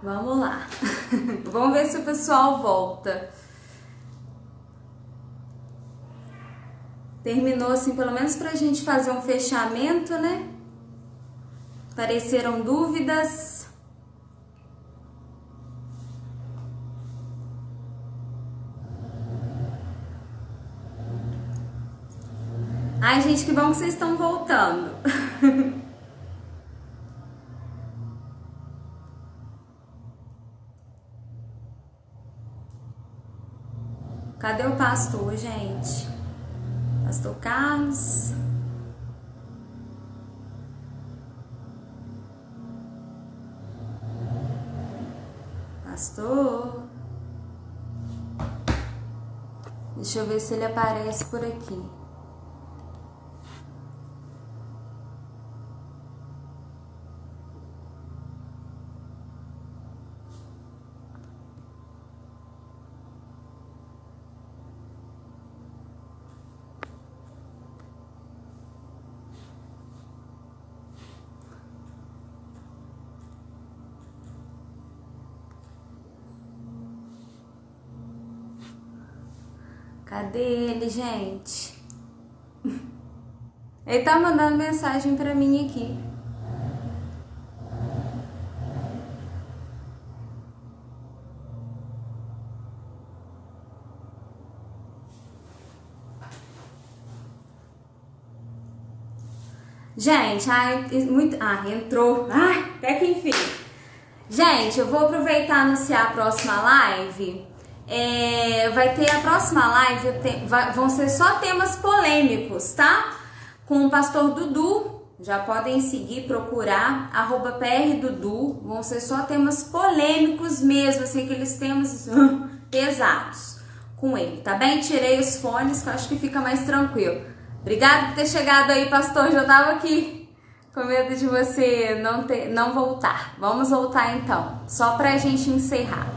Vamos lá. Vamos ver se o pessoal volta. Terminou assim, pelo menos pra gente fazer um fechamento, né? Apareceram dúvidas? Ai, gente, que bom que vocês estão voltando. Cadê o pastor, gente? Pastor Carlos? Pastor? Deixa eu ver se ele aparece por aqui. Cadê ele, gente? Ele tá mandando mensagem pra mim aqui. Gente, entrou. Ai, até que enfim. Gente, eu vou aproveitar e anunciar a próxima live. Vai ter a próxima live, vão ser só temas polêmicos, tá? Com o pastor Dudu, já podem seguir, procurar, @prdudu, vão ser só temas polêmicos mesmo, assim, aqueles temas pesados com ele, tá bem? Tirei os fones, que eu acho que fica mais tranquilo. Obrigada por ter chegado aí, pastor, já tava aqui com medo de você não voltar. Vamos voltar então, só pra gente encerrar.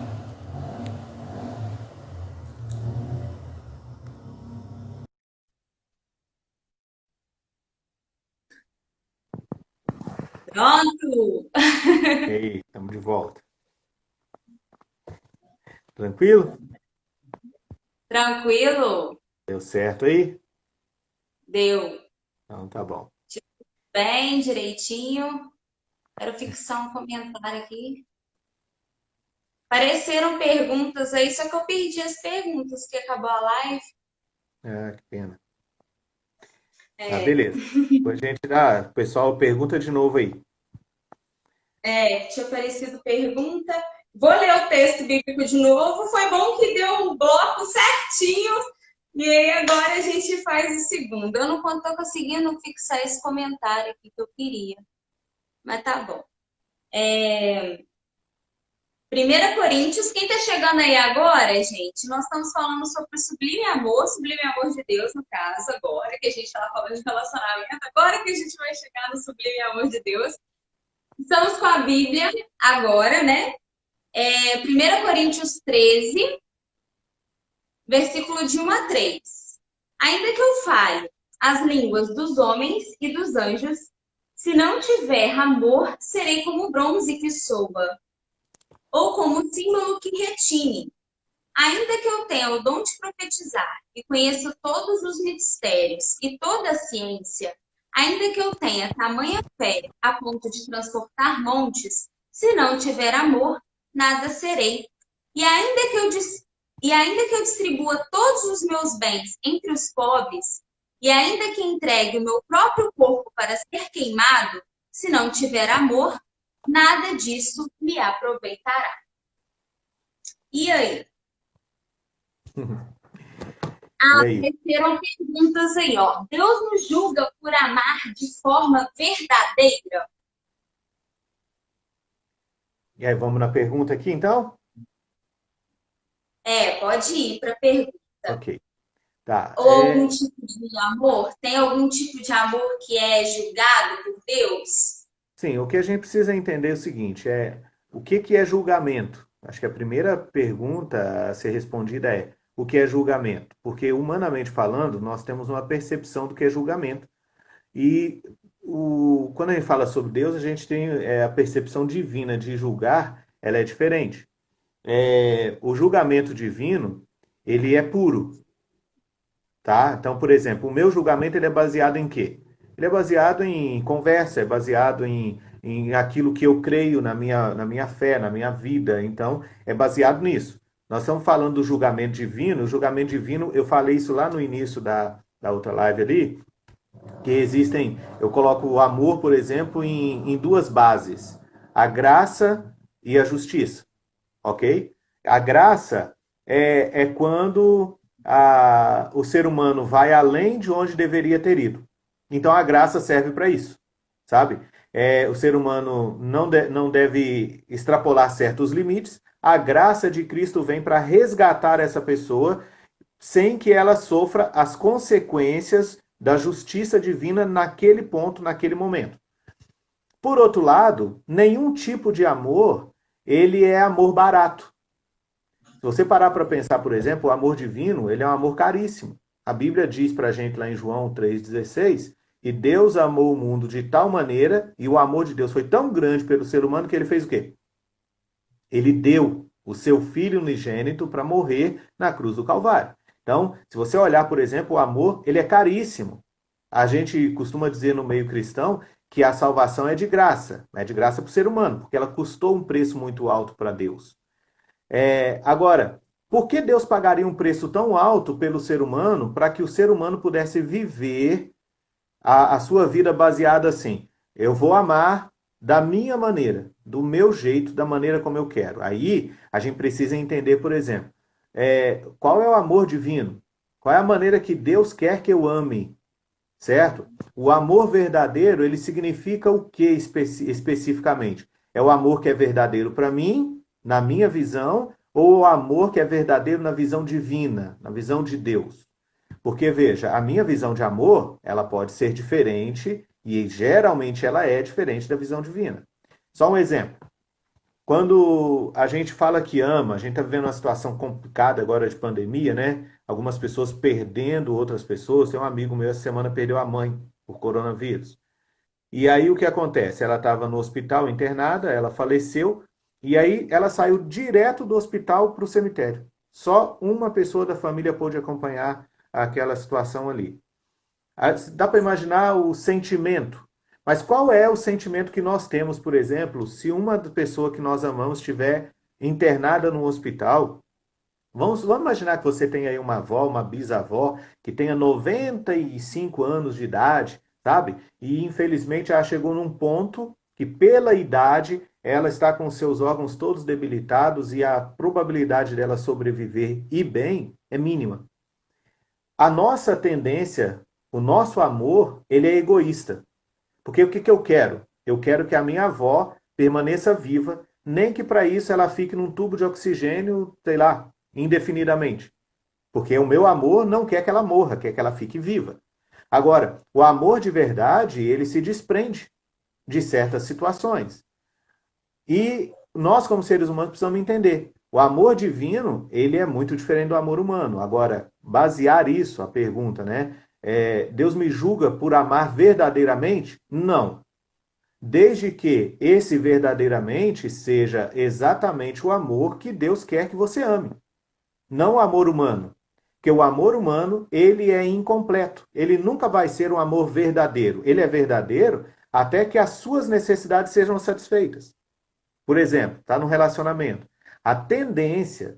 Pronto! E aí, estamos de volta. Tranquilo? Tranquilo? Deu certo aí? Deu. Então tá bom. Bem, direitinho. Quero fixar um comentário aqui. Apareceram perguntas aí, só que eu perdi as perguntas, que acabou a live. Ah, que pena. Ah, É, beleza. Depois a gente dá. O pessoal pergunta de novo aí. tinha aparecido pergunta. Vou ler o texto bíblico de novo. Foi bom que deu um bloco certinho. E aí agora a gente faz o segundo. Eu não estou conseguindo fixar esse comentário aqui que eu queria. Mas tá bom. 1 Coríntios, quem está chegando aí agora, gente, nós estamos falando sobre o sublime amor de Deus, no caso, agora que a gente estava falando de relacionamento, agora que a gente vai chegar no sublime amor de Deus. Estamos com a Bíblia agora, né? 1 Coríntios 13, versículo de 1 a 3. Ainda que eu fale as línguas dos homens e dos anjos, se não tiver amor, serei como bronze que soa, ou como símbolo que retine. Ainda que eu tenha o dom de profetizar e conheça todos os mistérios e toda a ciência, ainda que eu tenha tamanha fé a ponto de transportar montes, se não tiver amor, nada serei. E ainda que eu distribua todos os meus bens entre os pobres, e ainda que entregue o meu próprio corpo para ser queimado, se não tiver amor, nada disso me aproveitará. E aí? E aí? Apareceram perguntas aí, ó. Deus nos julga por amar de forma verdadeira? E aí, vamos na pergunta aqui então? Pode ir para a pergunta. Ok. Tá. Ou algum tipo de amor? Tem algum tipo de amor que é julgado por Deus? Sim, o que a gente precisa entender é o seguinte, o que é julgamento? Acho que a primeira pergunta a ser respondida é o que é julgamento? Porque humanamente falando, nós temos uma percepção do que é julgamento. E quando a gente fala sobre Deus, a gente tem a percepção divina de julgar, ela é diferente. O julgamento divino, ele é puro, tá? Então, por exemplo, o meu julgamento ele é baseado em quê? Ele é baseado em conversa, é baseado em aquilo que eu creio na minha fé, na minha vida. Então, é baseado nisso. Nós estamos falando do julgamento divino. O julgamento divino, eu falei isso lá no início da outra live ali, que existem, eu coloco o amor, por exemplo, em duas bases: a graça e a justiça, ok? A graça é quando o ser humano vai além de onde deveria ter ido. Então a graça serve para isso, sabe? O ser humano não deve extrapolar certos limites. A graça de Cristo vem para resgatar essa pessoa sem que ela sofra as consequências da justiça divina naquele ponto, naquele momento. Por outro lado, nenhum tipo de amor, ele é amor barato. Se você parar para pensar, por exemplo, o amor divino, ele é um amor caríssimo. A Bíblia diz para a gente lá em João 3,16, e Deus amou o mundo de tal maneira, e o amor de Deus foi tão grande pelo ser humano que ele fez o quê? Ele deu o seu filho unigênito para morrer na cruz do Calvário. Então, se você olhar, por exemplo, o amor, ele é caríssimo. A gente costuma dizer no meio cristão que a salvação é de graça para o ser humano, porque ela custou um preço muito alto para Deus. Agora, por que Deus pagaria um preço tão alto pelo ser humano para que o ser humano pudesse viver a sua vida baseada assim? Eu vou amar da minha maneira, do meu jeito, da maneira como eu quero. Aí a gente precisa entender, por exemplo, qual é o amor divino? Qual é a maneira que Deus quer que eu ame? Certo? O amor verdadeiro, ele significa o que especificamente? É o amor que é verdadeiro para mim, na minha visão, ou o amor que é verdadeiro na visão divina, na visão de Deus? Porque, veja, a minha visão de amor, ela pode ser diferente, e geralmente ela é diferente da visão divina. Só um exemplo. Quando a gente fala que ama, a gente está vivendo uma situação complicada agora de pandemia, né? Algumas pessoas perdendo outras pessoas. Tem um amigo meu essa semana perdeu a mãe por coronavírus. E aí o que acontece? Ela estava no hospital internada, ela faleceu, e aí ela saiu direto do hospital para o cemitério. Só uma pessoa da família pôde acompanhar aquela situação ali. Dá para imaginar o sentimento. Mas qual é o sentimento que nós temos, por exemplo, se uma pessoa que nós amamos estiver internada no hospital? Vamos imaginar que você tem aí uma avó, uma bisavó, que tenha 95 anos de idade, sabe? E infelizmente ela chegou num ponto que, pela idade, ela está com seus órgãos todos debilitados e a probabilidade dela sobreviver e bem é mínima. A nossa tendência, o nosso amor, ele é egoísta. Porque o que eu quero? Eu quero que a minha avó permaneça viva, nem que para isso ela fique num tubo de oxigênio, sei lá, indefinidamente. Porque o meu amor não quer que ela morra, quer que ela fique viva. Agora, o amor de verdade, ele se desprende de certas situações. E nós, como seres humanos, precisamos entender. O amor divino, ele é muito diferente do amor humano. Agora, basear isso, a pergunta, né? Deus me julga por amar verdadeiramente? Não. Desde que esse verdadeiramente seja exatamente o amor que Deus quer que você ame. Não o amor humano. Porque o amor humano, ele é incompleto. Ele nunca vai ser um amor verdadeiro. Ele é verdadeiro até que as suas necessidades sejam satisfeitas. Por exemplo, está no relacionamento. A tendência,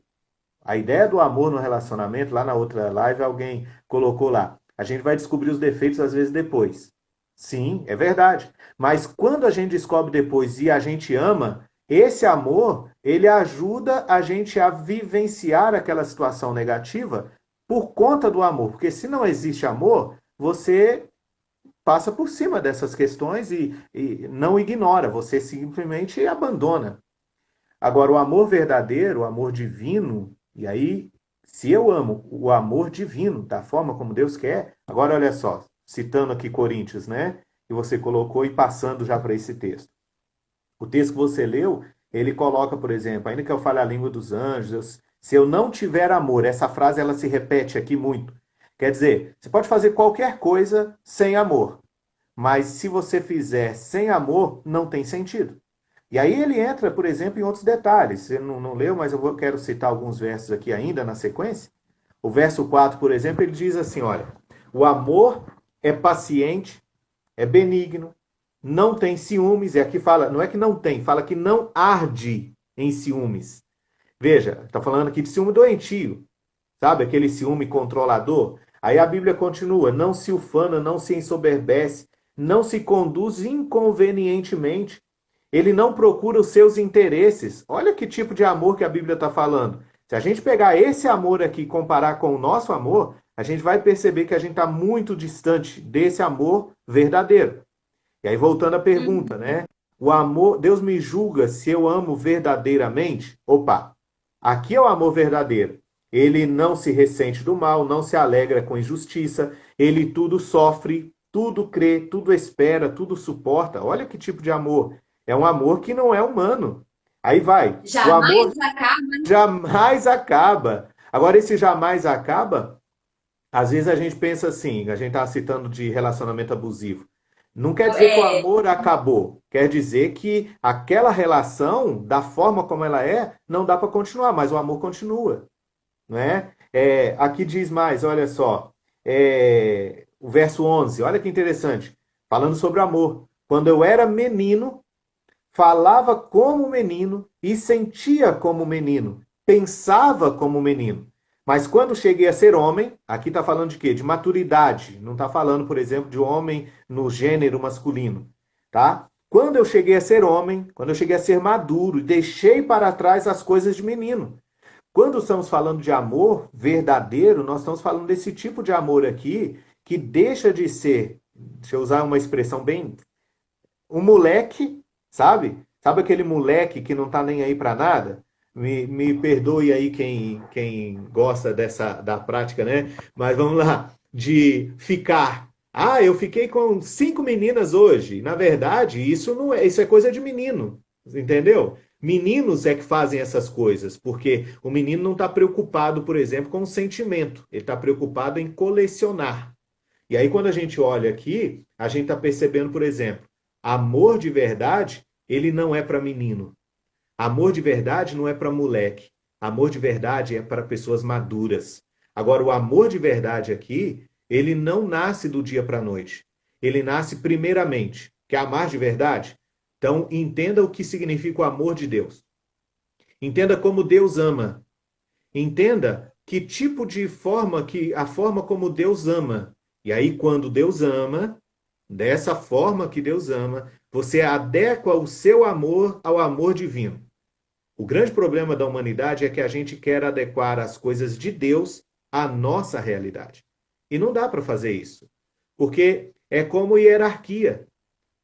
a ideia do amor no relacionamento, lá na outra live alguém colocou lá. A gente vai descobrir os defeitos às vezes depois. Sim, é verdade. Mas quando a gente descobre depois e a gente ama, esse amor, ele ajuda a gente a vivenciar aquela situação negativa por conta do amor. Porque se não existe amor, você passa por cima dessas questões e não ignora, você simplesmente abandona. Agora, o amor verdadeiro, o amor divino, e aí Se eu amo o amor divino, da forma como Deus quer, agora olha só, citando aqui Coríntios, né? Que você colocou e passando já para esse texto. O texto que você leu, ele coloca, por exemplo, ainda que eu fale a língua dos anjos, se eu não tiver amor, essa frase ela se repete aqui muito. Quer dizer, você pode fazer qualquer coisa sem amor, mas se você fizer sem amor, não tem sentido. E aí ele entra, por exemplo, em outros detalhes. Você não leu, mas quero citar alguns versos aqui ainda na sequência. O verso 4, por exemplo, ele diz assim: olha, o amor é paciente, é benigno, não tem ciúmes, e aqui fala, não é que não tem, fala que não arde em ciúmes. Veja, está falando aqui de ciúme doentio, sabe? Aquele ciúme controlador. Aí a Bíblia continua: não se ufana, não se ensoberbece, não se conduz inconvenientemente, ele não procura os seus interesses. Olha que tipo de amor que a Bíblia está falando. Se a gente pegar esse amor aqui e comparar com o nosso amor, a gente vai perceber que a gente está muito distante desse amor verdadeiro. E aí, voltando à pergunta, Uhum. né? O amor, Deus me julga se eu amo verdadeiramente? Opa, aqui é o amor verdadeiro. Ele não se ressente do mal, não se alegra com injustiça, ele tudo sofre, tudo crê, tudo espera, tudo suporta. Olha que tipo de amor. É um amor que não é humano. Aí vai. O amor Jamais acaba. jamais acaba. Agora, esse jamais acaba, às vezes a gente pensa assim, a gente está citando de relacionamento abusivo. Não quer dizer que o É, amor acabou. Quer dizer que aquela relação, da forma como ela é, não dá para continuar, mas o amor continua. Não é? Aqui diz mais, olha só. O verso 11, olha que interessante. Falando sobre amor. Quando eu era menino, falava como menino e sentia como menino, pensava como menino. Mas quando cheguei a ser homem, aqui está falando de quê? De maturidade. Não está falando, por exemplo, de homem no gênero masculino, tá? Quando eu cheguei a ser homem, quando eu cheguei a ser maduro, deixei para trás as coisas de menino. Quando estamos falando de amor verdadeiro, nós estamos falando desse tipo de amor aqui que deixa de ser, deixa eu usar uma expressão bem um moleque, sabe? Sabe aquele moleque que não tá nem aí para nada? Me perdoe aí quem gosta da prática, né? Mas vamos lá, de ficar. Ah, eu fiquei com 5 meninas hoje. Na verdade, isso não é, isso é coisa de menino, entendeu? Meninos é que fazem essas coisas, porque o menino não está preocupado, por exemplo, com o sentimento. Ele está preocupado em colecionar. E aí, quando a gente olha aqui, a gente está percebendo, por exemplo, amor de verdade, ele não é para menino. Amor de verdade não é para moleque. Amor de verdade é para pessoas maduras. Agora, o amor de verdade aqui, ele não nasce do dia para a noite. Ele nasce primeiramente. Quer amar de verdade? Então, entenda o que significa o amor de Deus. Entenda como Deus ama. Entenda que tipo de forma que a forma como Deus ama. E aí quando Deus ama, dessa forma que Deus ama, você adequa o seu amor ao amor divino. O grande problema da humanidade é que a gente quer adequar as coisas de Deus à nossa realidade. E não dá para fazer isso, porque é como hierarquia.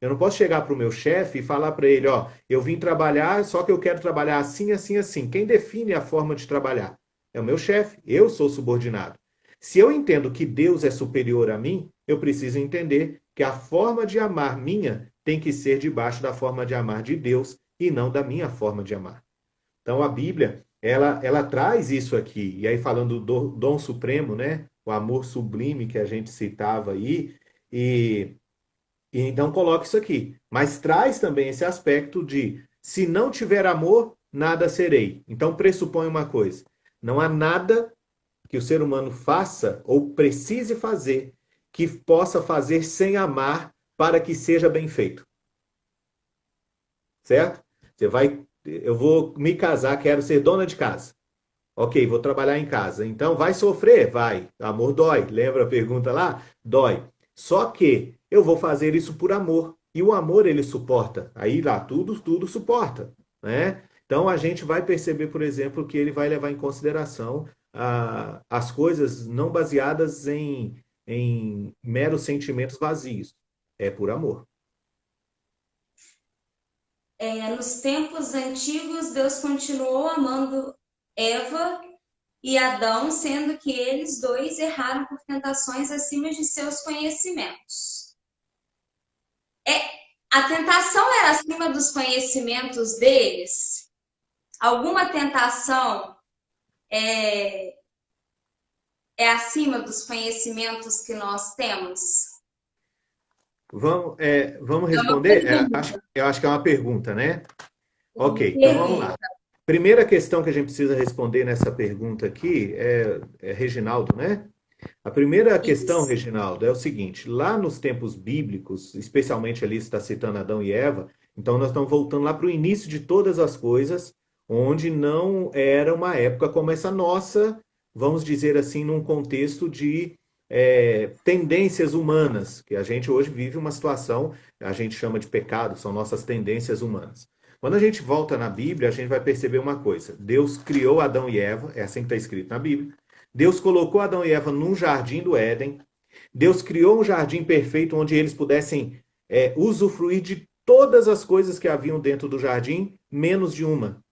Eu não posso chegar para o meu chefe e falar para ele, ó, eu vim trabalhar, só que eu quero trabalhar assim, assim, assim. Quem define a forma de trabalhar? É o meu chefe, eu sou subordinado. Se eu entendo que Deus é superior a mim, eu preciso entender que a forma de amar minha tem que ser debaixo da forma de amar de Deus e não da minha forma de amar. Então a Bíblia, ela traz isso aqui. E aí falando do dom supremo, né? O amor sublime que a gente citava aí, e então coloca isso aqui. Mas traz também esse aspecto de se não tiver amor, nada serei. Então pressupõe uma coisa: não há nada que o ser humano faça ou precise fazer que possa fazer sem amar para que seja bem feito. Certo? Eu vou me casar, quero ser dona de casa. Ok, vou trabalhar em casa. Então vai sofrer? Vai. Amor dói. Lembra a pergunta lá? Dói. Só que eu vou fazer isso por amor. E o amor ele suporta. Aí lá tudo suporta, né? Então a gente vai perceber, por exemplo, que ele vai levar em consideração as coisas não baseadas em meros sentimentos vazios. É por amor. nos tempos antigos, Deus continuou amando Eva e Adão, sendo que eles dois erraram por tentações acima de seus conhecimentos. A tentação era acima dos conhecimentos deles? Alguma tentação é acima dos conhecimentos que nós temos? Vamos É uma responder? pergunta. Eu acho que é uma pergunta, né? Ok, então vamos lá. Pergunta. Primeira questão que a gente precisa responder nessa pergunta aqui é Reginaldo, né? A primeira questão, Isso. Reginaldo, é o seguinte: lá nos tempos bíblicos, especialmente ali está citando Adão e Eva, então nós estamos voltando lá para o início de todas as coisas, onde não era uma época como essa nossa, vamos dizer assim, num contexto de tendências humanas, que a gente hoje vive uma situação, a gente chama de pecado, são nossas tendências humanas. Quando a gente volta na Bíblia, a gente vai perceber uma coisa: Deus criou Adão e Eva, é assim que está escrito na Bíblia. Deus colocou Adão e Eva num jardim do Éden. Deus criou um jardim perfeito onde eles pudessem usufruir de todas as coisas que haviam dentro do jardim, menos de uma.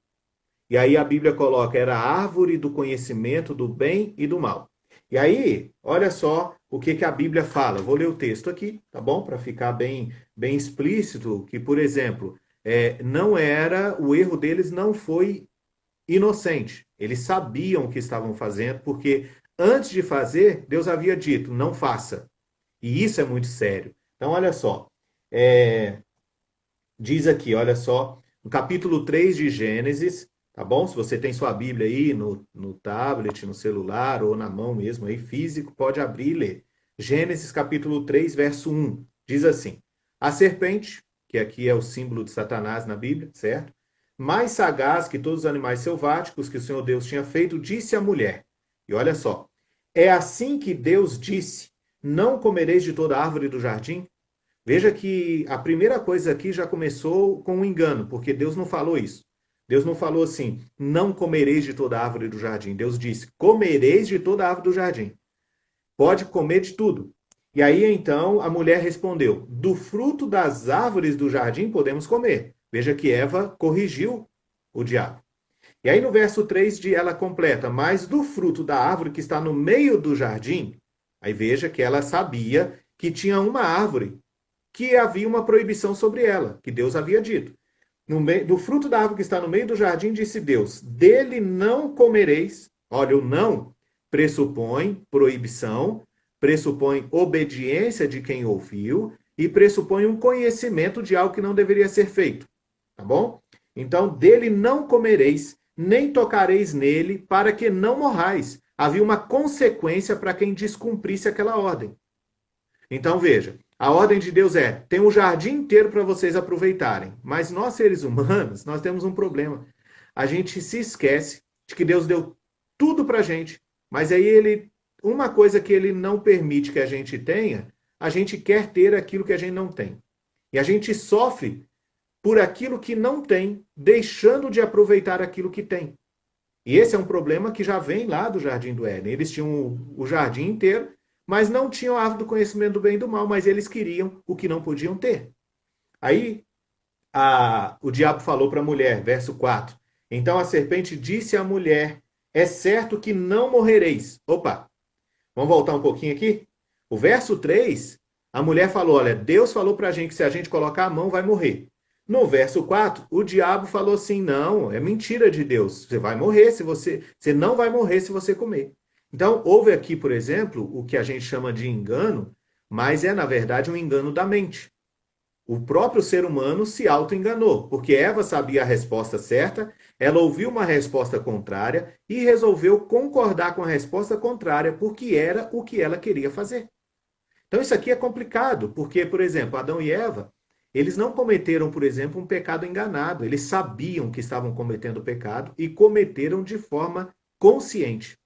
E aí a Bíblia coloca, era a árvore do conhecimento do bem e do mal. E aí, olha só o que a Bíblia fala. Vou ler o texto aqui, tá bom? Para ficar bem explícito, que, por exemplo, não era, o erro deles não foi inocente. Eles sabiam o que estavam fazendo, porque antes de fazer, Deus havia dito, não faça. E isso é muito sério. Então, olha só. É, diz aqui, olha só, no capítulo 3 de Gênesis, tá bom? Se você tem sua Bíblia aí no tablet, no celular ou na mão mesmo, aí físico, pode abrir e ler. Gênesis capítulo 3, verso 1, diz assim: A serpente, que aqui é o símbolo de Satanás na Bíblia, certo? Mais sagaz que todos os animais selváticos que o Senhor Deus tinha feito, disse à mulher. E olha só, é assim que Deus disse: Não comereis de toda árvore do jardim? Veja que a primeira coisa aqui já começou com um engano, porque Deus não falou isso. Deus não falou assim: não comereis de toda árvore do jardim. Deus disse: comereis de toda árvore do jardim. Pode comer de tudo. E aí então a mulher respondeu: do fruto das árvores do jardim podemos comer. Veja que Eva corrigiu o diabo. E aí no verso 3 ela completa: mas do fruto da árvore que está no meio do jardim. Aí veja que ela sabia que tinha uma árvore que havia uma proibição sobre ela, que Deus havia dito. Do fruto da árvore que está no meio do jardim, disse Deus: dele não comereis. Olha, o não pressupõe proibição, pressupõe obediência de quem ouviu e pressupõe um conhecimento de algo que não deveria ser feito. Tá bom? Então, dele não comereis, nem tocareis nele, para que não morrais. Havia uma consequência para quem descumprisse aquela ordem. Então veja, a ordem de Deus é: tem um jardim inteiro para vocês aproveitarem. Mas nós, seres humanos, nós temos um problema. A gente se esquece de que Deus deu tudo para a gente, mas aí uma coisa que ele não permite que a gente tenha, a gente quer ter aquilo que a gente não tem. E a gente sofre por aquilo que não tem, deixando de aproveitar aquilo que tem. E esse é um problema que já vem lá do Jardim do Éden. Eles tinham o jardim inteiro, mas não tinham a árvore do conhecimento do bem e do mal, mas eles queriam o que não podiam ter. Aí o diabo falou para a mulher, verso 4. Então a serpente disse à mulher: é certo que não morrereis. Opa, vamos voltar um pouquinho aqui? O verso 3, a mulher falou: olha, Deus falou para a gente que se a gente colocar a mão vai morrer. No verso 4, o diabo falou assim: não, é mentira de Deus. Você vai morrer se você não vai morrer se você comer. Então, houve aqui, por exemplo, o que a gente chama de engano, mas é, na verdade, um engano da mente. O próprio ser humano se auto-enganou, porque Eva sabia a resposta certa, ela ouviu uma resposta contrária e resolveu concordar com a resposta contrária, porque era o que ela queria fazer. Então, isso aqui é complicado, porque, por exemplo, Adão e Eva, eles não cometeram, por exemplo, um pecado enganado. Eles sabiam que estavam cometendo pecado e cometeram de forma consciente.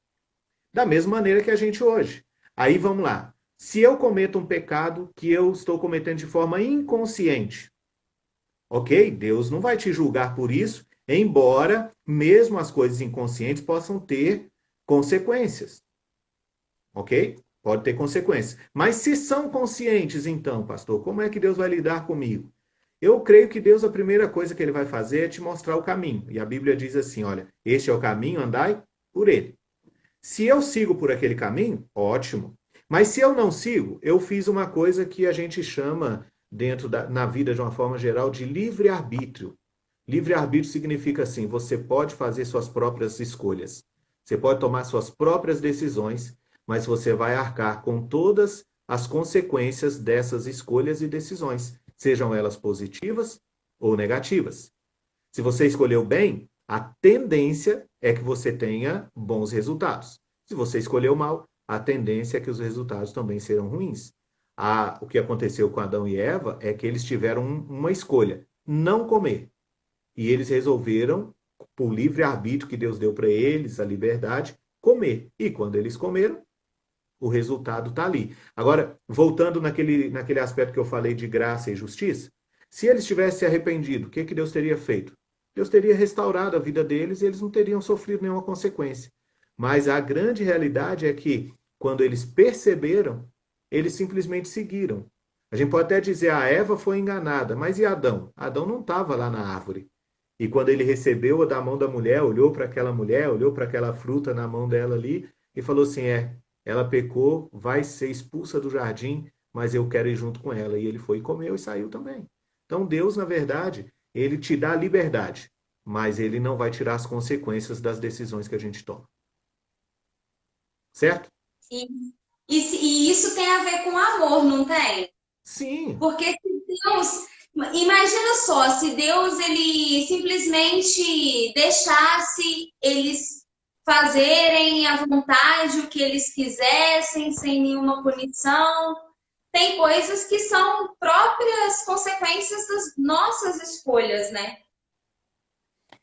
Da mesma maneira que a gente hoje. Aí vamos lá. Se eu cometo um pecado que eu estou cometendo de forma inconsciente, ok? Deus não vai te julgar por isso, embora mesmo as coisas inconscientes possam ter consequências, ok? Pode ter consequências. Mas se são conscientes, então, pastor, como é que Deus vai lidar comigo? Eu creio que Deus, a primeira coisa que ele vai fazer é te mostrar o caminho. E a Bíblia diz assim: olha, este é o caminho, andai por ele. Se eu sigo por aquele caminho, ótimo. Mas se eu não sigo, eu fiz uma coisa que a gente chama na vida de uma forma geral de livre-arbítrio. Livre-arbítrio significa assim, você pode fazer suas próprias escolhas. Você pode tomar suas próprias decisões, mas você vai arcar com todas as consequências dessas escolhas e decisões, sejam elas positivas ou negativas. Se você escolheu bem, a tendência é que você tenha bons resultados. Se você escolheu mal, a tendência é que os resultados também serão ruins. O que aconteceu com Adão e Eva é que eles tiveram uma escolha: não comer. E eles resolveram, por livre-arbítrio que Deus deu para eles, a liberdade, comer. E quando eles comeram, o resultado está ali. Agora, voltando naquele aspecto que eu falei de graça e justiça, se eles tivessem se arrependido, o que Deus teria feito? Deus teria restaurado a vida deles e eles não teriam sofrido nenhuma consequência. Mas a grande realidade é que, quando eles perceberam, eles simplesmente seguiram. A gente pode até dizer, a Eva foi enganada, mas e Adão? Adão não estava lá na árvore. E quando ele recebeu da mão da mulher, olhou para aquela mulher, olhou para aquela fruta na mão dela ali e falou assim: ela pecou, vai ser expulsa do jardim, mas eu quero ir junto com ela. E ele foi e comeu e saiu também. Então Deus, na verdade, ele te dá liberdade, mas ele não vai tirar as consequências das decisões que a gente toma. Certo? E, e isso tem a ver com amor, não tem? Sim. Porque se Deus, imagina só, se Deus ele simplesmente deixasse eles fazerem à vontade o que eles quisessem, sem nenhuma punição, tem coisas que são próprias consequências das nossas escolhas, né?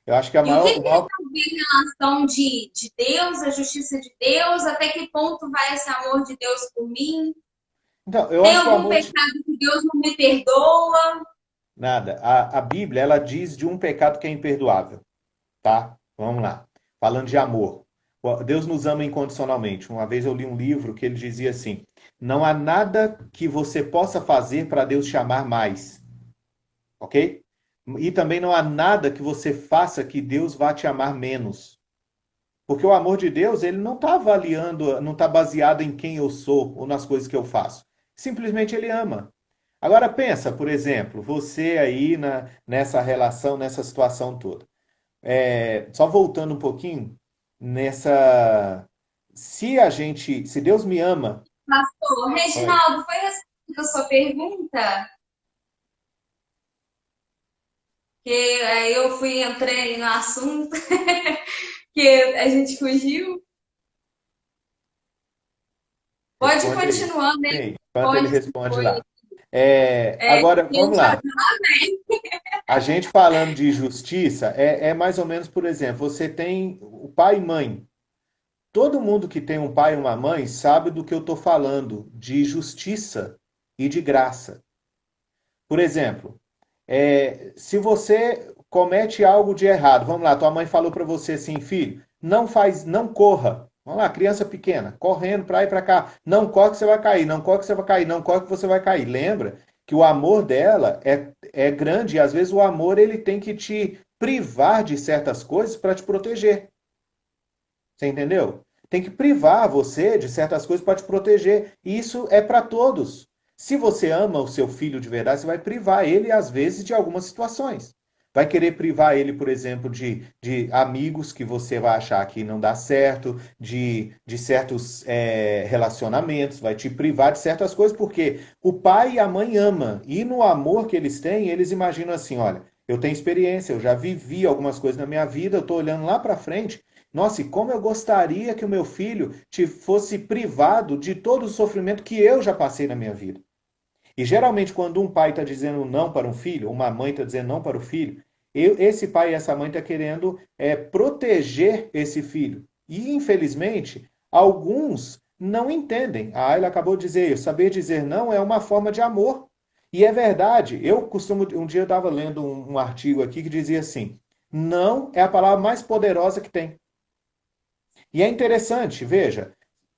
Eu acho que a E o que maior, o tem a maior... ver em relação de Deus, a justiça de Deus, até que ponto vai esse amor de Deus por mim? Então, eu Tem acho que o algum amor... pecado que Deus não me perdoa? Nada. A Bíblia, ela diz de um pecado que é imperdoável. Tá? Vamos lá. Falando de amor. Deus nos ama incondicionalmente. Uma vez eu li um livro que ele dizia assim: não há nada que você possa fazer para Deus te amar mais. Ok? E também não há nada que você faça que Deus vá te amar menos. Porque o amor de Deus, ele não está avaliando, não está baseado em quem eu sou ou nas coisas que eu faço. Simplesmente ele ama. Agora pensa, por exemplo, você aí nessa relação, nessa situação toda. Só voltando um pouquinho nessa. Se Deus me ama. Pastor, Oi. Reginaldo, foi respondida a sua pergunta? Que aí eu entrei no assunto que a gente fugiu. Pode Responde aí. continuar, né? Sim, enquanto ele Pode, responde foi. lá. Agora, Eu vamos te lá. amei. A gente falando de justiça, é mais ou menos, por exemplo, você tem o pai e mãe. Todo mundo que tem um pai e uma mãe sabe do que eu estou falando, de justiça e de graça. Por exemplo, se você comete algo de errado, vamos lá, tua mãe falou para você assim, filho, não corra. Vamos lá, criança pequena, correndo para lá e para cá. Não corre que você vai cair, não corre que você vai cair, não corre que você vai cair. Lembra que o amor dela é grande e às vezes o amor ele tem que te privar de certas coisas para te proteger. Você entendeu? Tem que privar você de certas coisas para te proteger. E isso é para todos. Se você ama o seu filho de verdade, você vai privar ele, às vezes, de algumas situações. Vai querer privar ele, por exemplo, de amigos que você vai achar que não dá certo, de certos relacionamentos, vai te privar de certas coisas, porque o pai e a mãe amam. E no amor que eles têm, eles imaginam assim: olha, eu tenho experiência, eu já vivi algumas coisas na minha vida, eu estou olhando lá para frente. Nossa, e como eu gostaria que o meu filho te fosse privado de todo o sofrimento que eu já passei na minha vida. E geralmente, quando um pai está dizendo não para um filho, uma mãe está dizendo não para o filho, esse pai e essa mãe está querendo proteger esse filho. E, infelizmente, alguns não entendem. A Ayla acabou de dizer, saber dizer não é uma forma de amor. E é verdade. Um dia eu estava lendo um artigo aqui que dizia assim: não é a palavra mais poderosa que tem. E é interessante, veja,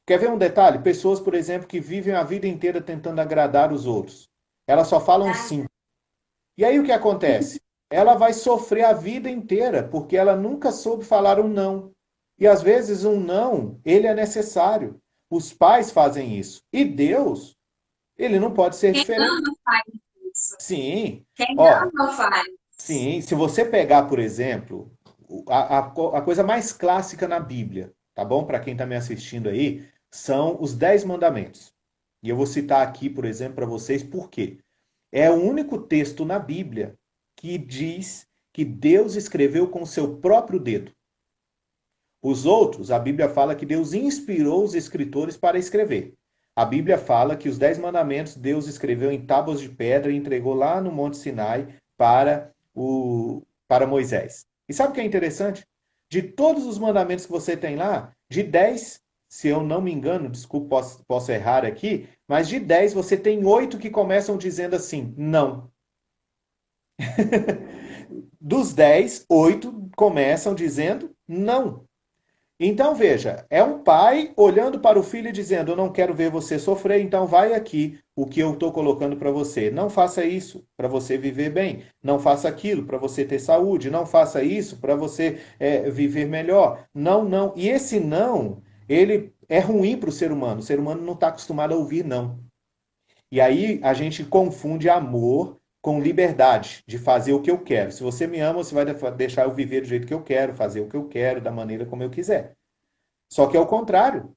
quer ver um detalhe? Pessoas, por exemplo, que vivem a vida inteira tentando agradar os outros. Elas só falam sim. E aí o que acontece? Ela vai sofrer a vida inteira porque ela nunca soube falar um não. E às vezes um não, ele é necessário. Os pais fazem isso. E Deus, ele não pode ser Quem diferente. ama faz isso. Sim, Quem ó, ama faz. sim, se você pegar, por exemplo, a coisa mais clássica na Bíblia, tá bom? Para quem está me assistindo aí, são os 10 mandamentos. E eu vou citar aqui, por exemplo, para vocês por quê. É o único texto na Bíblia que diz que Deus escreveu com o seu próprio dedo. Os outros, a Bíblia fala que Deus inspirou os escritores para escrever. A Bíblia fala que os 10 mandamentos Deus escreveu em tábuas de pedra e entregou lá no Monte Sinai para Moisés. E sabe o que é interessante? De todos os mandamentos que você tem lá, de 10, se eu não me engano, desculpa, posso errar aqui, mas de 10 você tem 8 que começam dizendo assim, não. Dos 10, 8 começam dizendo não. Então veja, é um pai olhando para o filho e dizendo: eu não quero ver você sofrer, então vai aqui o que eu estou colocando para você. Não faça isso para você viver bem. Não faça aquilo para você ter saúde. Não faça isso para você viver melhor. Não, não. E esse não, ele é ruim para o ser humano. O ser humano não está acostumado a ouvir não. E aí a gente confunde amor com liberdade de fazer o que eu quero. Se você me ama, você vai deixar eu viver do jeito que eu quero, fazer o que eu quero, da maneira como eu quiser. Só que é o contrário.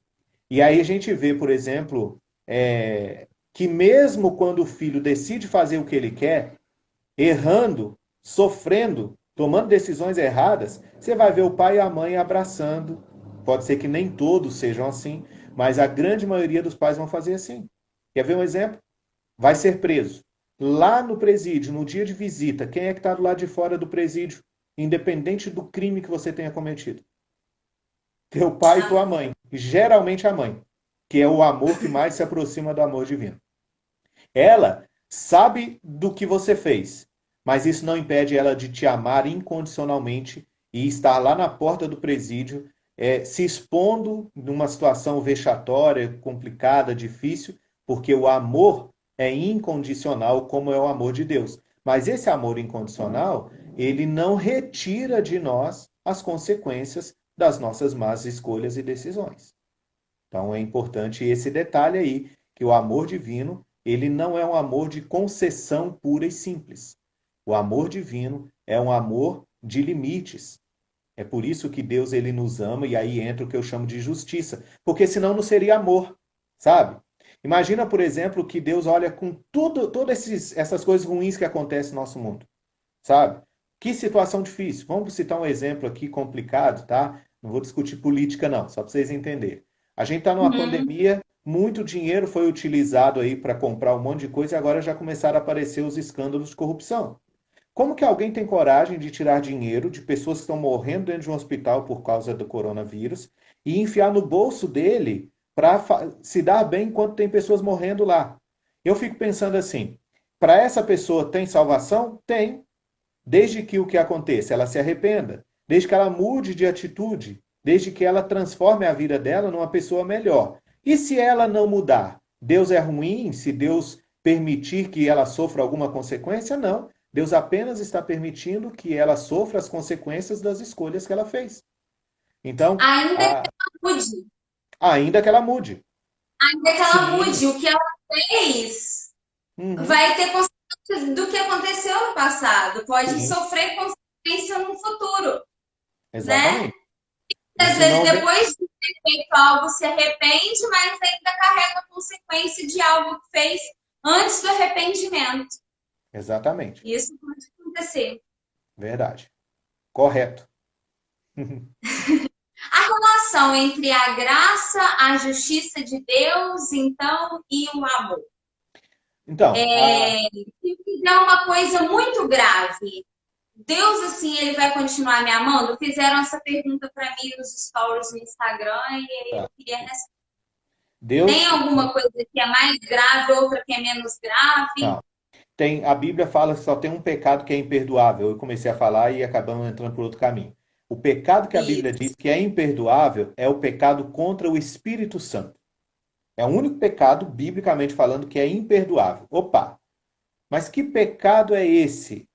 E aí a gente vê, por exemplo, que mesmo quando o filho decide fazer o que ele quer, errando, sofrendo, tomando decisões erradas, você vai ver o pai e a mãe abraçando. Pode ser que nem todos sejam assim, mas a grande maioria dos pais vão fazer assim. Quer ver um exemplo? Vai ser preso. Lá no presídio, no dia de visita, quem é que está do lado de fora do presídio, independente do crime que você tenha cometido? Teu pai e tua mãe. Geralmente a mãe, que é o amor que mais se aproxima do amor divino. Ela sabe do que você fez, mas isso não impede ela de te amar incondicionalmente e estar lá na porta do presídio, se expondo numa situação vexatória, complicada, difícil, porque o amor é incondicional, como é o amor de Deus. Mas esse amor incondicional, ele não retira de nós as consequências das nossas más escolhas e decisões. Então é importante esse detalhe aí, que o amor divino, ele não é um amor de concessão pura e simples. O amor divino é um amor de limites. É por isso que Deus ele nos ama e aí entra o que eu chamo de justiça, porque senão não seria amor, sabe? Imagina, por exemplo, que Deus olha com todas essas coisas ruins que acontecem no nosso mundo, sabe? Que situação difícil. Vamos citar um exemplo aqui complicado, tá? Não vou discutir política, não, só para vocês entenderem. A gente está numa Uhum. pandemia, muito dinheiro foi utilizado aí para comprar um monte de coisa e agora já começaram a aparecer os escândalos de corrupção. Como que alguém tem coragem de tirar dinheiro de pessoas que estão morrendo dentro de um hospital por causa do coronavírus e enfiar no bolso dele para se dar bem enquanto tem pessoas morrendo lá? Eu fico pensando assim, para essa pessoa tem salvação? Tem. Desde que o que aconteça, ela se arrependa, desde que ela mude de atitude, desde que ela transforme a vida dela numa pessoa melhor. E se ela não mudar, Deus é ruim? Se Deus permitir que ela sofra alguma consequência? Não. Deus apenas está permitindo que ela sofra as consequências das escolhas que ela fez. Então, Ainda que ela mude, ainda que ela mude. ainda que ela Sim. mude, o que ela fez Uhum. vai ter consequências do que aconteceu no passado. Pode Sim, sofrer consequência no futuro, né? exatamente. Às Isso vezes, não vem. depois de ter feito algo, se arrepende, mas ainda carrega a consequência de algo que fez antes do arrependimento. Exatamente. Isso pode acontecer. Verdade. Correto. A relação entre a graça, a justiça de Deus, então, e o amor. Então, Se fizer uma coisa muito grave, Deus, assim, ele vai continuar me amando? Fizeram essa pergunta para mim nos stories no Instagram e eu queria responder. Tem Deus. alguma coisa que é mais grave, outra que é menos grave? Não. A Bíblia fala que só tem um pecado que é imperdoável. Eu comecei a falar e acabamos entrando por outro caminho. O pecado que a Bíblia Isso. diz que é imperdoável é o pecado contra o Espírito Santo. É o único pecado, biblicamente falando, que é imperdoável. Opa! Mas que pecado é esse?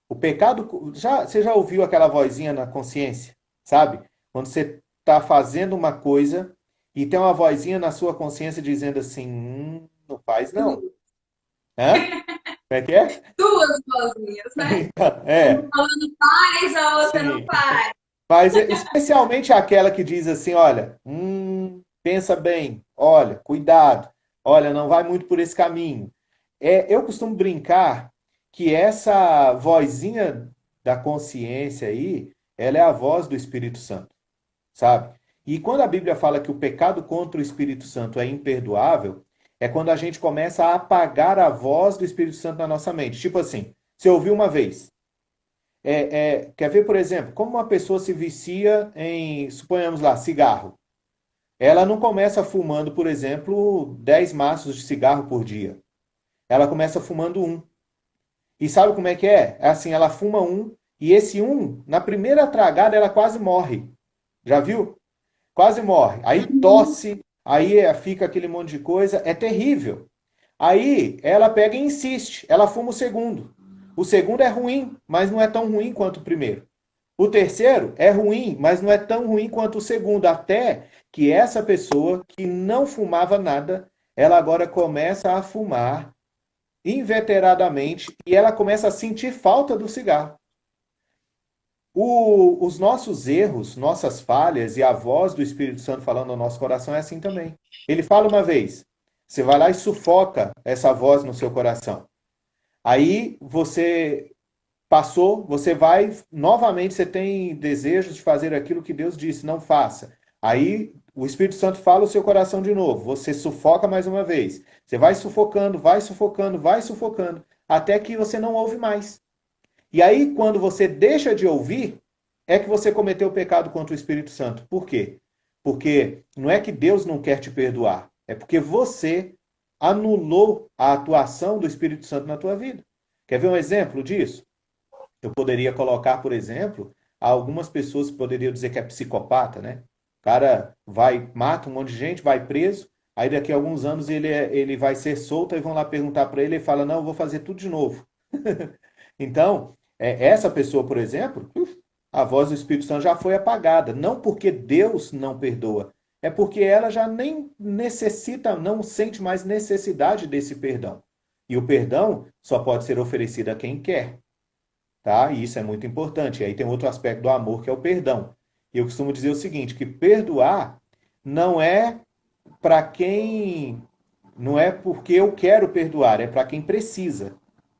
O pecado. Você já ouviu aquela vozinha na consciência? Sabe? Quando você está fazendo uma coisa e tem uma vozinha na sua consciência dizendo assim, não faz não. Duas, Hã? Como é que é? duas vozinhas, né? Uma É, falando faz, a outra não sim. faz. Mas especialmente aquela que diz assim, olha, pensa bem, olha, cuidado, olha, não vai muito por esse caminho. Eu costumo brincar que essa vozinha da consciência aí, ela é a voz do Espírito Santo, sabe? E quando a Bíblia fala que o pecado contra o Espírito Santo é imperdoável, é quando a gente começa a apagar a voz do Espírito Santo na nossa mente. Tipo assim, você ouviu uma vez, quer ver, por exemplo, como uma pessoa se vicia em, suponhamos lá, cigarro. Ela não começa fumando, por exemplo, 10 maços de cigarro por dia. Ela começa fumando um. E sabe como é que é? É assim, ela fuma um, e esse um, na primeira tragada, ela quase morre. Já viu? Quase morre. Aí Uhum. tosse, aí fica aquele monte de coisa. É terrível. Aí ela pega e insiste. Ela fuma o segundo. O segundo é ruim, mas não é tão ruim quanto o primeiro. O terceiro é ruim, mas não é tão ruim quanto o segundo. Até que essa pessoa que não fumava nada, ela agora começa a fumar inveteradamente e ela começa a sentir falta do cigarro. Os nossos erros, nossas falhas e a voz do Espírito Santo falando no nosso coração é assim também. Ele fala uma vez, você vai lá e sufoca essa voz no seu coração. Aí você passou, você vai, novamente você tem desejos de fazer aquilo que Deus disse, não faça. Aí o Espírito Santo fala o seu coração de novo, você sufoca mais uma vez. Você vai sufocando, vai sufocando, vai sufocando, até que você não ouve mais. E aí, quando você deixa de ouvir, é que você cometeu o pecado contra o Espírito Santo. Por quê? Porque não é que Deus não quer te perdoar, é porque você anulou a atuação do Espírito Santo na tua vida. Quer ver um exemplo disso? Eu poderia colocar, por exemplo, algumas pessoas que poderiam dizer que é psicopata, né? O cara vai, mata um monte de gente, vai preso, aí daqui a alguns anos ele vai ser solto e vão lá perguntar para ele e fala, não, eu vou fazer tudo de novo. Então, essa pessoa, por exemplo, a voz do Espírito Santo já foi apagada. Não porque Deus não perdoa, é porque ela já nem necessita, não sente mais necessidade desse perdão. E o perdão só pode ser oferecido a quem quer, tá? E isso é muito importante. E aí tem outro aspecto do amor que é o perdão. E eu costumo dizer o seguinte, que perdoar não é para quem, não é porque eu quero perdoar, é para quem precisa.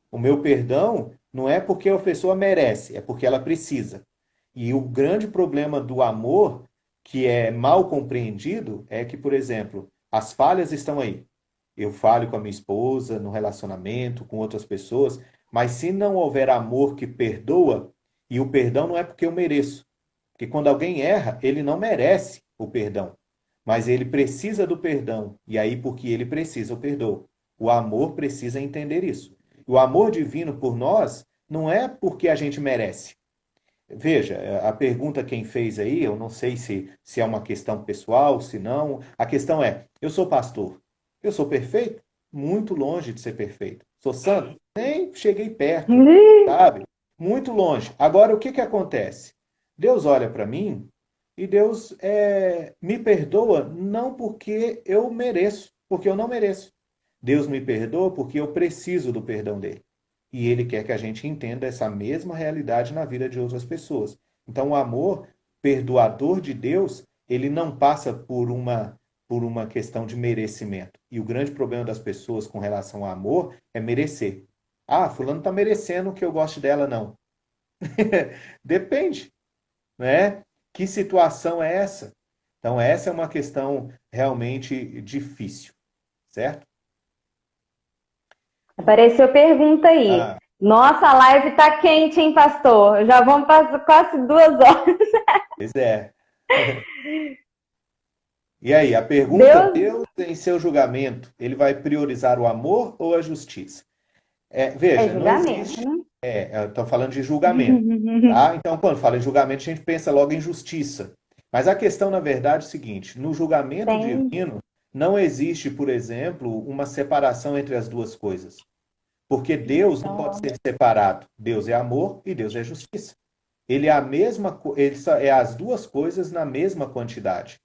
O meu perdão não é porque a pessoa merece, é porque ela precisa. E o grande problema do amor, que é mal compreendido, é que, por exemplo, as falhas estão aí. Eu falho com a minha esposa, no relacionamento, com outras pessoas, mas se não houver amor que perdoa, e o perdão não é porque eu mereço, porque quando alguém erra, ele não merece o perdão, mas ele precisa do perdão, e aí porque ele precisa, eu perdoo. O amor precisa entender isso. O amor divino por nós não é porque a gente merece. Veja, a pergunta quem fez aí, eu não sei se é uma questão pessoal, se não. A questão é: eu sou pastor, eu sou perfeito? Muito longe de ser perfeito. Sou santo? Nem cheguei perto, sabe? Muito longe. Agora, o que que acontece? Deus olha para mim e Deus me perdoa não porque eu mereço, porque eu não mereço. Deus me perdoa porque eu preciso do perdão dele. E ele quer que a gente entenda essa mesma realidade na vida de outras pessoas. Então, o amor perdoador de Deus, ele não passa por uma questão de merecimento. E o grande problema das pessoas com relação ao amor é merecer. Ah, fulano está merecendo que eu goste dela, não. Depende, né? Que situação é essa? Então, essa é uma questão realmente difícil, certo? Apareceu pergunta aí. Ah, Nossa, a live tá quente, hein, pastor? Já vamos passar quase 2 horas. pois é. E aí, a pergunta, Deus Deus em seu julgamento, ele vai priorizar o amor ou a justiça? é Veja, não julgamento, existe. né? Eu estou falando de julgamento, tá? Então, quando fala em julgamento, a gente pensa logo em justiça. Mas a questão, na verdade, é o seguinte: no julgamento Tem. divino, não existe, por exemplo, uma separação entre as duas coisas. Porque Deus não pode Então, ser separado. Deus é amor e Deus é justiça. ele é a mesma, é as duas coisas na mesma quantidade.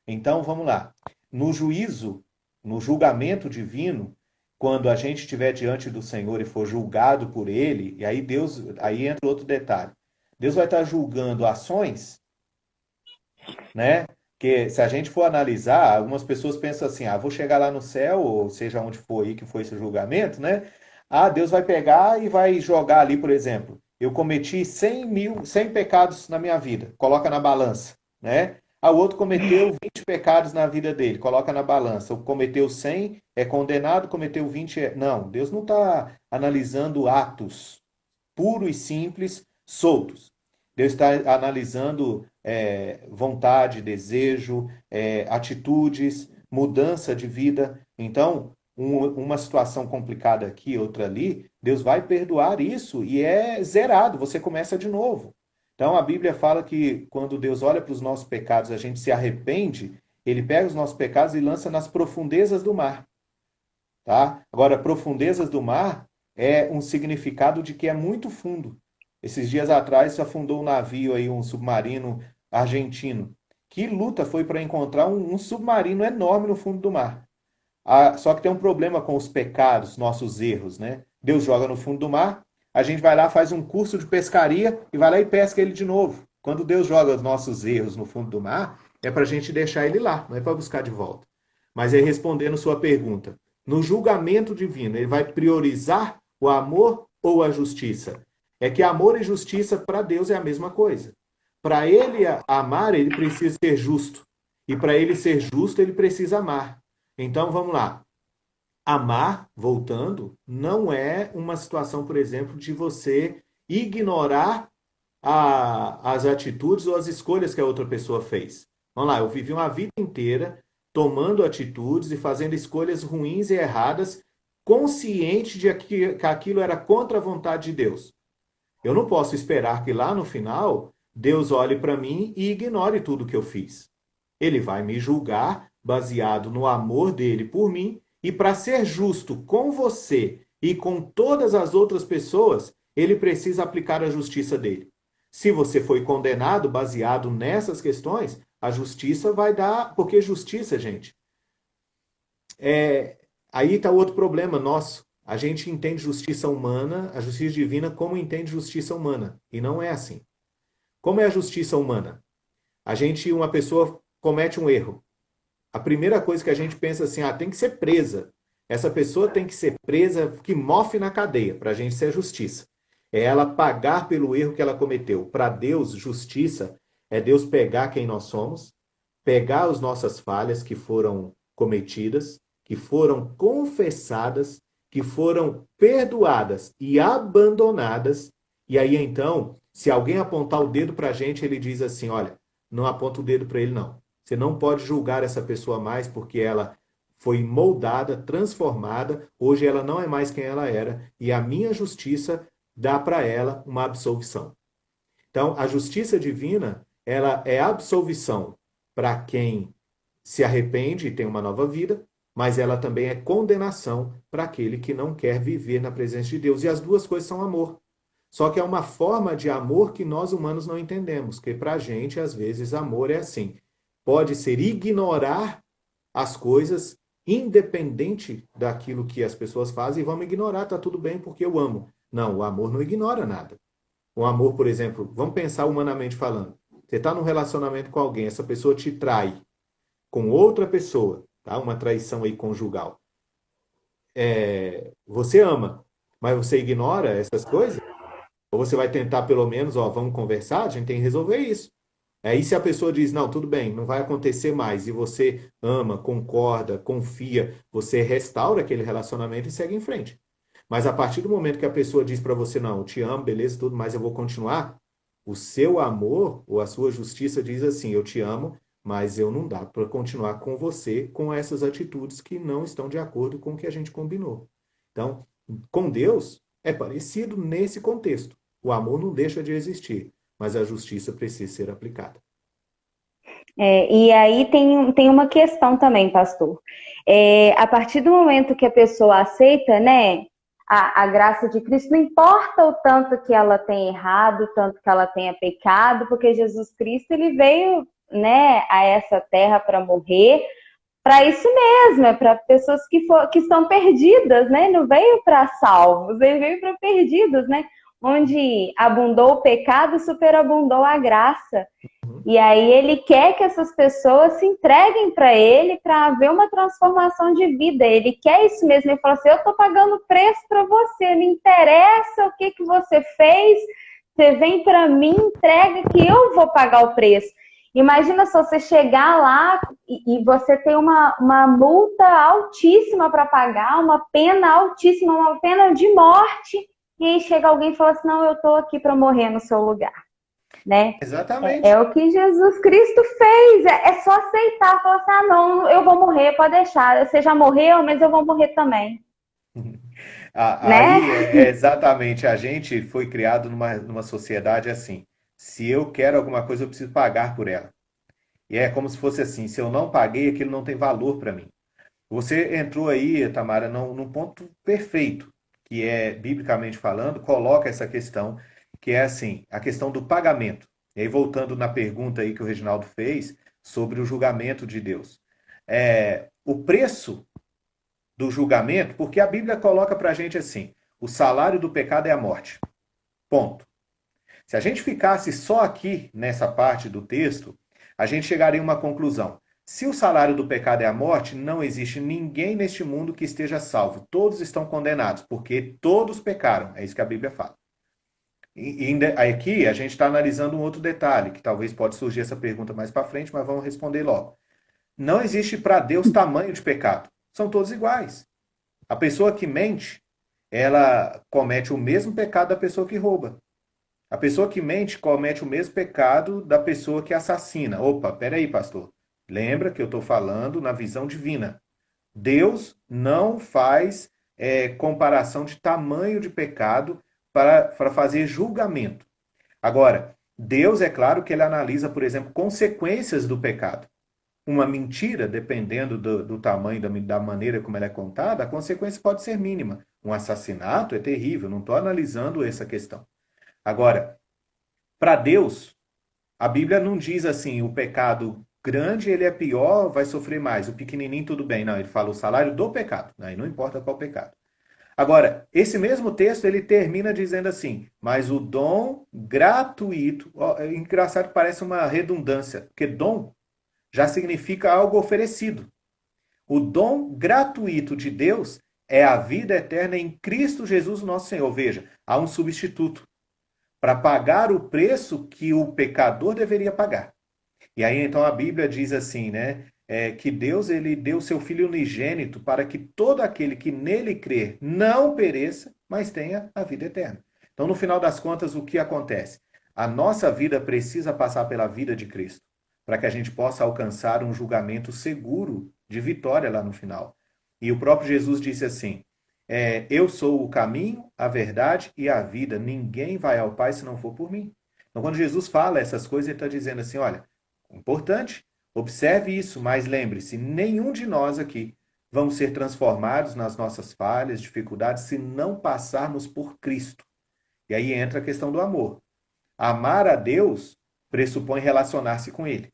Então, vamos lá. No juízo, no julgamento divino, quando a gente estiver diante do Senhor e for julgado por Ele, e aí Deus, aí entra outro detalhe. Deus vai estar julgando ações, né? Que se a gente for analisar, algumas pessoas pensam assim, vou chegar lá no céu, ou seja onde for aí que foi esse julgamento, né? Deus vai pegar e vai jogar ali, por exemplo, eu cometi 100 pecados na minha vida, coloca na balança, né? O outro cometeu 20 pecados na vida dele, coloca na balança. O cometeu 100 é condenado, cometeu 20 é... Não, Deus não está analisando atos puros e simples, soltos. Deus está analisando vontade, desejo, atitudes, mudança de vida. Então, uma situação complicada aqui, outra ali, Deus vai perdoar isso e é zerado, você começa de novo. Então, a Bíblia fala que quando Deus olha para os nossos pecados, a gente se arrepende, ele pega os nossos pecados e lança nas profundezas do mar. Tá? Agora, profundezas do mar é um significado de que é muito fundo. Esses dias atrás se afundou um navio aí, um submarino argentino. Que luta foi para encontrar um submarino enorme no fundo do mar. Só que tem um problema com os pecados, nossos erros, né? Deus joga no fundo do mar, a gente vai lá, faz um curso de pescaria e vai lá e pesca ele de novo. Quando Deus joga os nossos erros no fundo do mar, é para a gente deixar ele lá, não é para buscar de volta. Mas aí, respondendo sua pergunta, no julgamento divino, ele vai priorizar o amor ou a justiça? É que amor e justiça para Deus é a mesma coisa. Para ele amar, ele precisa ser justo. E para ele ser justo, ele precisa amar. Então, vamos lá. Amar, voltando, não é uma situação, por exemplo, de você ignorar as atitudes ou as escolhas que a outra pessoa fez. Vamos lá, eu vivi uma vida inteira tomando atitudes e fazendo escolhas ruins e erradas, consciente de que aquilo era contra a vontade de Deus. Eu não posso esperar que lá no final Deus olhe para mim e ignore tudo que eu fiz. Ele vai me julgar baseado no amor dele por mim e para ser justo com você e com todas as outras pessoas, ele precisa aplicar a justiça dele. Se você foi condenado baseado nessas questões, a justiça vai dar, porque justiça, gente, aí está outro problema nosso. A gente entende justiça humana, a justiça divina, como entende justiça humana. E não é assim. Como é a justiça humana? Uma pessoa comete um erro. A primeira coisa que a gente pensa assim, tem que ser presa. Essa pessoa tem que ser presa, que mofe na cadeia, para a gente ser justiça. É ela pagar pelo erro que ela cometeu. Para Deus, justiça é Deus pegar quem nós somos, pegar as nossas falhas que foram cometidas, que foram confessadas, que foram perdoadas e abandonadas. E aí então, se alguém apontar o dedo para a gente, ele diz assim, olha, não aponta o dedo para ele não. Você não pode julgar essa pessoa mais porque ela foi moldada, transformada, hoje ela não é mais quem ela era e a minha justiça dá para ela uma absolvição. Então, a justiça divina, ela é absolvição para quem se arrepende e tem uma nova vida, mas ela também é condenação para aquele que não quer viver na presença de Deus. E as duas coisas são amor. Só que é uma forma de amor que nós humanos não entendemos, que para a gente, às vezes, amor é assim. Pode ser ignorar as coisas, independente daquilo que as pessoas fazem, e vamos ignorar, tá tudo bem porque eu amo. Não, o amor não ignora nada. O amor, por exemplo, vamos pensar humanamente falando. Você está num relacionamento com alguém, essa pessoa te trai com outra pessoa, tá? Uma traição aí conjugal. Você ama, mas você ignora essas coisas? Ou você vai tentar pelo menos, vamos conversar, a gente tem que resolver isso. Aí se a pessoa diz, não, tudo bem, não vai acontecer mais, e você ama, concorda, confia, você restaura aquele relacionamento e segue em frente. Mas a partir do momento que a pessoa diz para você, não, eu te amo, beleza, tudo, mas eu vou continuar, o seu amor ou a sua justiça diz assim, eu te amo, mas eu não dá para continuar com você com essas atitudes que não estão de acordo com o que a gente combinou. Então, com Deus, é parecido nesse contexto. O amor não deixa de existir, mas a justiça precisa ser aplicada. E aí tem uma questão também, pastor. A partir do momento que a pessoa aceita, né, a graça de Cristo, não importa o tanto que ela tenha errado, o tanto que ela tenha pecado, porque Jesus Cristo ele veio, né, a essa terra para morrer, para isso mesmo, é para pessoas que estão perdidas, né? Não veio para salvos, ele veio para perdidos, né? Onde abundou o pecado, superabundou a graça. E aí ele quer que essas pessoas se entreguem para ele para haver uma transformação de vida. Ele quer isso mesmo. Ele fala assim, eu estou pagando preço para você, não interessa o que você fez, você vem para mim, entrega que eu vou pagar o preço. Imagina só você chegar lá e você tem uma multa altíssima para pagar, uma pena altíssima, uma pena de morte, e aí chega alguém e fala assim, não, eu estou aqui para morrer no seu lugar. Né? Exatamente. É o que Jesus Cristo fez. É só aceitar, falar assim, ah, não, eu vou morrer, pode deixar. Você já morreu, mas eu vou morrer também. Aí, Né? exatamente, a gente foi criado numa sociedade assim. Se eu quero alguma coisa, eu preciso pagar por ela. E é como se fosse assim, se eu não paguei, aquilo não tem valor para mim. Você entrou aí, Tamara, num ponto perfeito, que é, biblicamente falando, coloca essa questão, que é assim, a questão do pagamento. E aí, voltando na pergunta aí que o Reginaldo fez sobre o julgamento de Deus. O preço do julgamento, porque a Bíblia coloca para a gente assim, o salário do pecado é a morte. Ponto. Se a gente ficasse só aqui nessa parte do texto, a gente chegaria a uma conclusão. Se o salário do pecado é a morte, não existe ninguém neste mundo que esteja salvo. Todos estão condenados, porque todos pecaram. É isso que a Bíblia fala. E aqui a gente está analisando um outro detalhe, que talvez pode surgir essa pergunta mais para frente, mas vamos responder logo. Não existe para Deus tamanho de pecado. São todos iguais. A pessoa que mente, ela comete o mesmo pecado da pessoa que rouba. A pessoa que mente comete o mesmo pecado da pessoa que assassina. Opa, peraí, pastor. Lembra que eu estou falando na visão divina. Deus não faz comparação de tamanho de pecado para fazer julgamento. Agora, Deus é claro que ele analisa, por exemplo, consequências do pecado. Uma mentira, dependendo do tamanho, da maneira como ela é contada, a consequência pode ser mínima. Um assassinato é terrível, não estou analisando essa questão. Agora, para Deus, a Bíblia não diz assim, o pecado grande ele é pior, vai sofrer mais, o pequenininho tudo bem. Não, ele fala o salário do pecado, aí não importa qual pecado. Agora, esse mesmo texto ele termina dizendo assim, mas o dom gratuito, ó, é engraçado que parece uma redundância, porque dom já significa algo oferecido. O dom gratuito de Deus é a vida eterna em Cristo Jesus nosso Senhor. Veja, há um substituto para pagar o preço que o pecador deveria pagar. E aí então a Bíblia diz assim, né? Que Deus ele deu seu Filho unigênito para que todo aquele que nele crer não pereça, mas tenha a vida eterna. Então, no final das contas, o que acontece? A nossa vida precisa passar pela vida de Cristo, para que a gente possa alcançar um julgamento seguro de vitória lá no final. E o próprio Jesus disse assim: eu sou o caminho, a verdade e a vida. Ninguém vai ao Pai se não for por mim. Então, quando Jesus fala essas coisas, ele está dizendo assim: olha, importante, observe isso, mas lembre-se, nenhum de nós aqui vamos ser transformados nas nossas falhas, dificuldades, se não passarmos por Cristo. E aí entra a questão do amor. Amar a Deus pressupõe relacionar-se com Ele.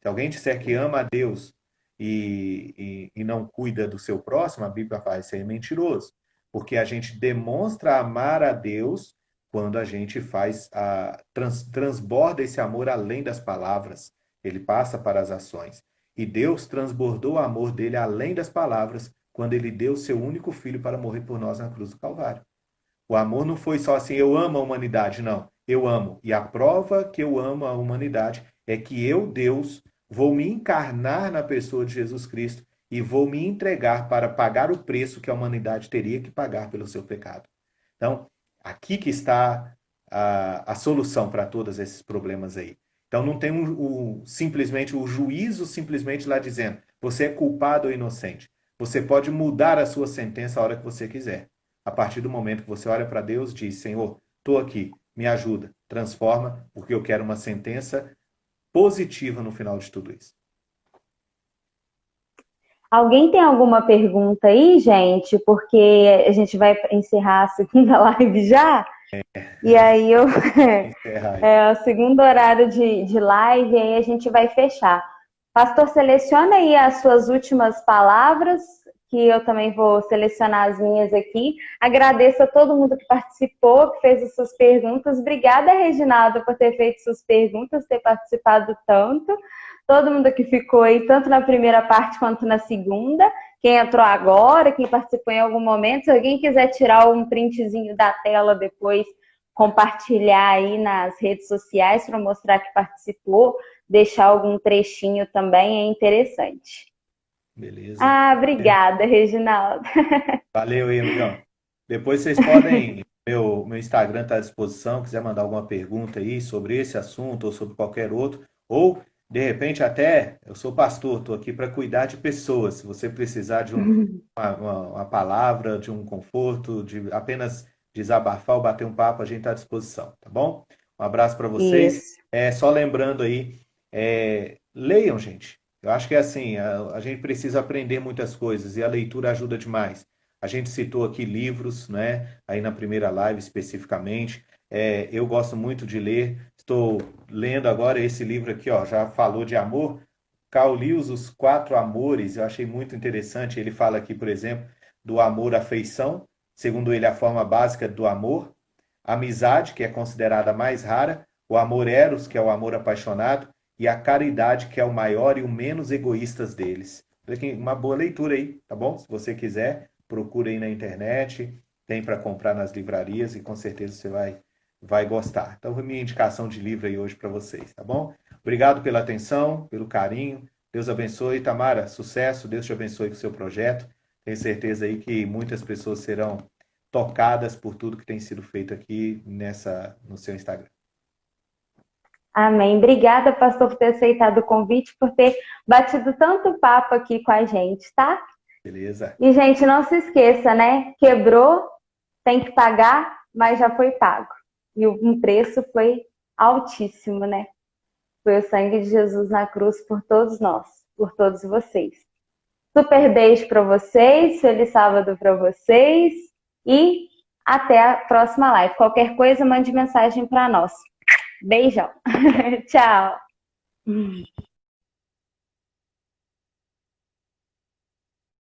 Se alguém disser que ama a Deus e não cuida do seu próximo, a Bíblia faz ser mentiroso. Porque a gente demonstra amar a Deus quando a gente transborda esse amor além das palavras. Ele passa para as ações. E Deus transbordou o amor dele além das palavras quando ele deu seu único filho para morrer por nós na cruz do Calvário. O amor não foi só assim, eu amo a humanidade, não. Eu amo. E a prova que eu amo a humanidade é que eu, Deus, vou me encarnar na pessoa de Jesus Cristo e vou me entregar para pagar o preço que a humanidade teria que pagar pelo seu pecado. Então, aqui que está a solução para todos esses problemas aí. Então, não tem simplesmente o juízo simplesmente lá dizendo você é culpado ou inocente. Você pode mudar a sua sentença a hora que você quiser. A partir do momento que você olha para Deus e diz, Senhor, estou aqui, me ajuda, transforma, porque eu quero uma sentença positiva no final de tudo isso. Alguém tem alguma pergunta aí, gente? Porque a gente vai encerrar a segunda live já. E aí Encerrar aí. é o segundo horário de live, e aí a gente vai fechar. Pastor, seleciona aí as suas últimas palavras, que eu também vou selecionar as minhas aqui. Agradeço a todo mundo que participou, que fez as suas perguntas. Obrigada, Reginaldo, por ter feito suas perguntas, ter participado tanto. Todo mundo que ficou aí, tanto na primeira parte quanto na segunda. Quem entrou agora, quem participou em algum momento. Se alguém quiser tirar um printzinho da tela depois, compartilhar aí nas redes sociais para mostrar que participou, deixar algum trechinho também é interessante. Beleza. Ah, obrigada, Reginaldo. Valeu aí, amigão. Depois vocês podem. Meu Instagram está à disposição. Quiser mandar alguma pergunta aí sobre esse assunto ou sobre qualquer outro. Ou, de repente, até eu sou pastor, estou aqui para cuidar de pessoas. Se você precisar de uma palavra, de um conforto, de apenas desabafar ou bater um papo, a gente está à disposição, tá bom? Um abraço para vocês. Isso. Só lembrando aí, leiam, gente. Eu acho que é assim, a gente precisa aprender muitas coisas e a leitura ajuda demais. A gente citou aqui livros, né? Aí na primeira live especificamente. Eu gosto muito de ler. Estou lendo agora esse livro aqui, ó, já falou de amor. Carl Lewis, Os Quatro Amores, eu achei muito interessante. Ele fala aqui, por exemplo, do amor à afeição, segundo ele, a forma básica do amor, a amizade, que é considerada a mais rara, o amor eros, que é o amor apaixonado, e a caridade, que é o maior e o menos egoístas deles. Uma boa leitura aí, tá bom? Se você quiser, procure aí na internet, tem para comprar nas livrarias e com certeza você vai gostar. Então, minha indicação de livro aí hoje para vocês, tá bom? Obrigado pela atenção, pelo carinho. Deus abençoe. Tamara, sucesso. Deus te abençoe com o seu projeto. Tenho certeza aí que muitas pessoas serão tocadas por tudo que tem sido feito aqui no seu Instagram. Amém. Obrigada, pastor, por ter aceitado o convite, por ter batido tanto papo aqui com a gente, tá? Beleza. E, gente, não se esqueça, né? Quebrou, tem que pagar, mas já foi pago. E um preço foi altíssimo, né? Foi o sangue de Jesus na cruz por todos nós, por todos vocês. Super beijo para vocês, feliz sábado para vocês e até a próxima live. Qualquer coisa, mande mensagem para nós. Beijão. Tchau.